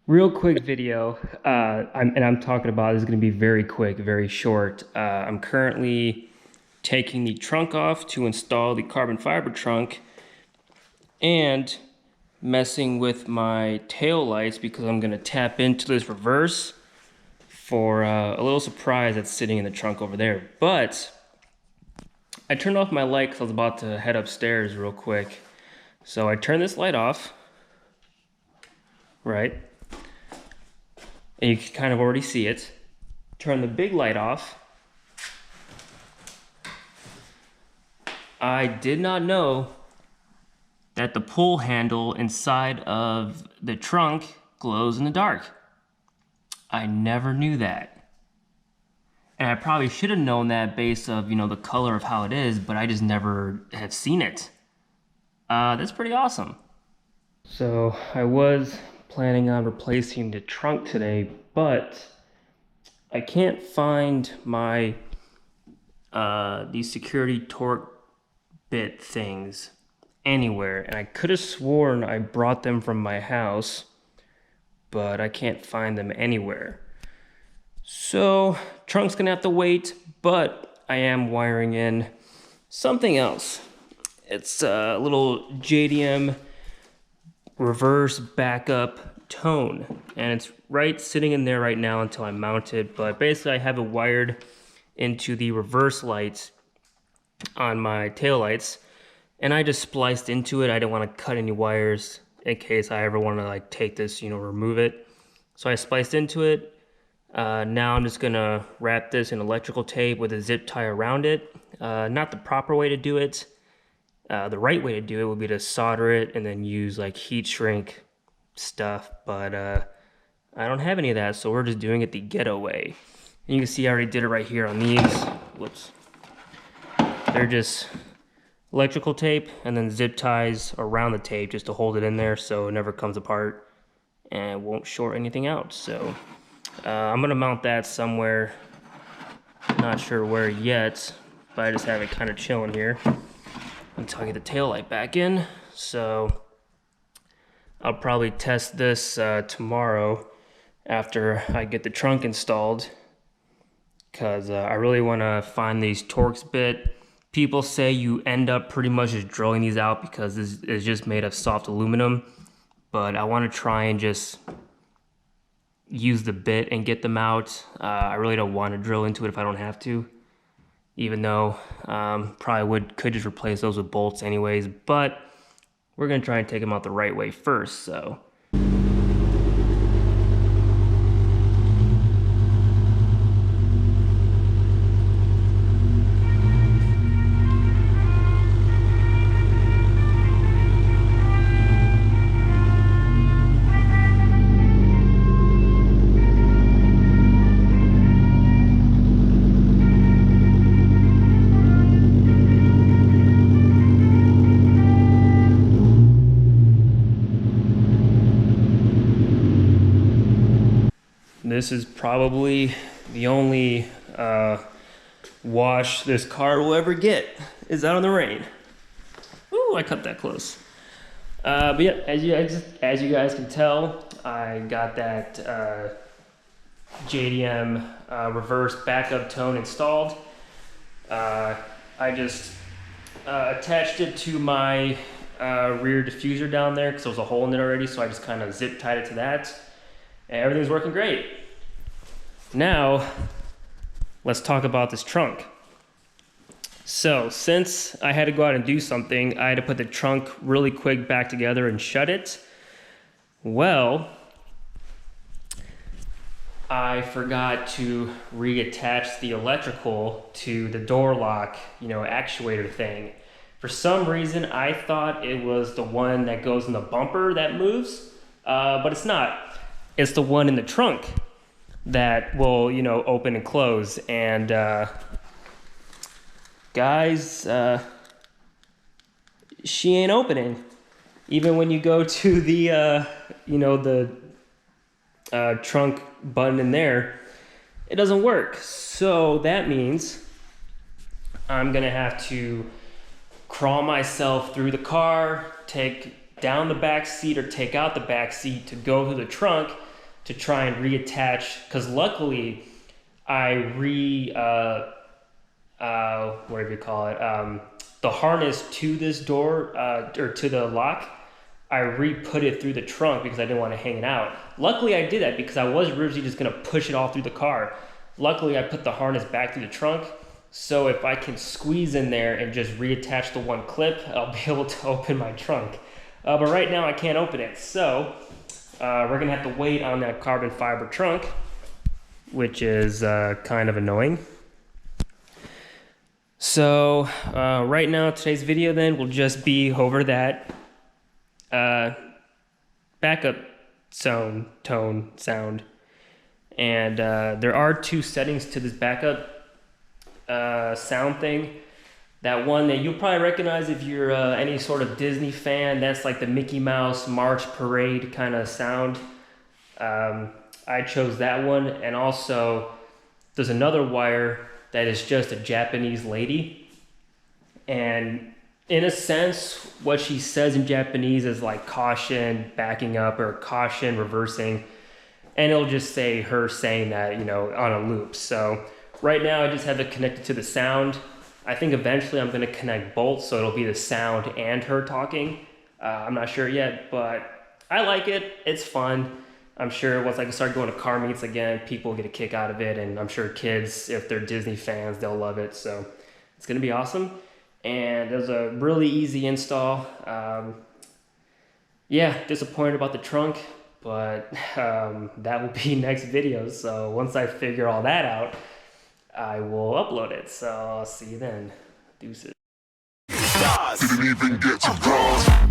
Real quick video, I'm talking about this is going to be very quick, very short. I'm currently taking the trunk off to install the carbon fiber trunk and messing with my tail lights because I'm going to tap into this reverse for a little surprise that's sitting in the trunk over there. But I turned off my light because I was about to head upstairs real quick. So I turned this light off, right? And you can kind of already see it. Turn the big light off. I did not know that the pull handle inside of the trunk glows in the dark. I never knew that. And I probably should have known that based of, the color of how it is, but I just never have seen it. That's pretty awesome. So I was planning on replacing the trunk today, but I can't find my these security torque bit things anywhere, and I could have sworn I brought them from my house, but I can't find them anywhere. So trunk's gonna have to wait, but I am wiring in something else. It's a little JDM reverse backup tone, and it's right sitting in there right now until I mount it. But basically I have it wired into the reverse lights on my tail lights, and I just spliced into it. I didn't want to cut any wires in case I ever want to take this, remove it. So I spliced into it. Now I'm just gonna wrap this in electrical tape with a zip tie around it. Not the proper way to do it. The right way to do it would be to solder it and then use heat shrink stuff, but I don't have any of that, so we're just doing it the ghetto way. And you can see I already did it right here on these. Whoops. They're just electrical tape and then zip ties around the tape just to hold it in there so it never comes apart and won't short anything out. So I'm gonna mount that somewhere, not sure where yet, but I just have it kind of chilling here until I get the tail light back in. So I'll probably test this tomorrow after I get the trunk installed, because I really want to find these Torx bit. People say you end up pretty much just drilling these out because this is just made of soft aluminum, but I want to try and just use the bit and get them out. I really don't want to drill into it if I don't have to, even though probably could just replace those with bolts anyways, but we're gonna try and take them out the right way first. So this is probably the only wash this car will ever get, is out in the rain. Ooh, I cut that close. But yeah, as you guys can tell, I got that JDM reverse backup tone installed. I just attached it to my rear diffuser down there because there was a hole in it already, so I just kind of zip tied it to that, and everything's working great. Now, let's talk about this trunk. So, since I had to go out and do something, I had to put the trunk really quick back together and shut it. Well, I forgot to reattach the electrical to the door lock, actuator thing. For some reason, I thought it was the one that goes in the bumper that moves, but it's not. It's the one in the trunk that will, open and close. And guys, she ain't opening. Even when you go to the, the trunk button in there, it doesn't work. So that means I'm gonna have to crawl myself through the car, take down the back seat or take out the back seat to go to the trunk, to try and reattach, because luckily I whatever you call it, the harness to this door, or to the lock, I re-put it through the trunk because I didn't want to hang it out. Luckily I did that because I was originally just gonna push it all through the car. Luckily I put the harness back through the trunk, so if I can squeeze in there and just reattach the one clip, I'll be able to open my trunk. But right now I can't open it, so we're gonna have to wait on that carbon fiber trunk, which is kind of annoying. So right now, today's video then will just be over that backup tone sound. And there are two settings to this backup sound thing. That one that you'll probably recognize if you're any sort of Disney fan, that's like the Mickey Mouse March Parade kind of sound. I chose that one, and also there's another wire that is just a Japanese lady, and in a sense what she says in Japanese is like caution backing up or caution reversing, and it'll just say her saying that, you know, on a loop. So right now I just have it connected to the sound. I think eventually I'm going to connect both, so it'll be the sound and her talking. I'm not sure yet, but I like it. It's fun. I'm sure once I can start going to car meets again, people will get a kick out of it, and I'm sure kids, if they're Disney fans, they'll love it. So it's going to be awesome. And there's a really easy install. Yeah, disappointed about the trunk, but that will be next video. So once I figure all that out, I will upload it. So I'll see you then. Deuces. Didn't even get to cross.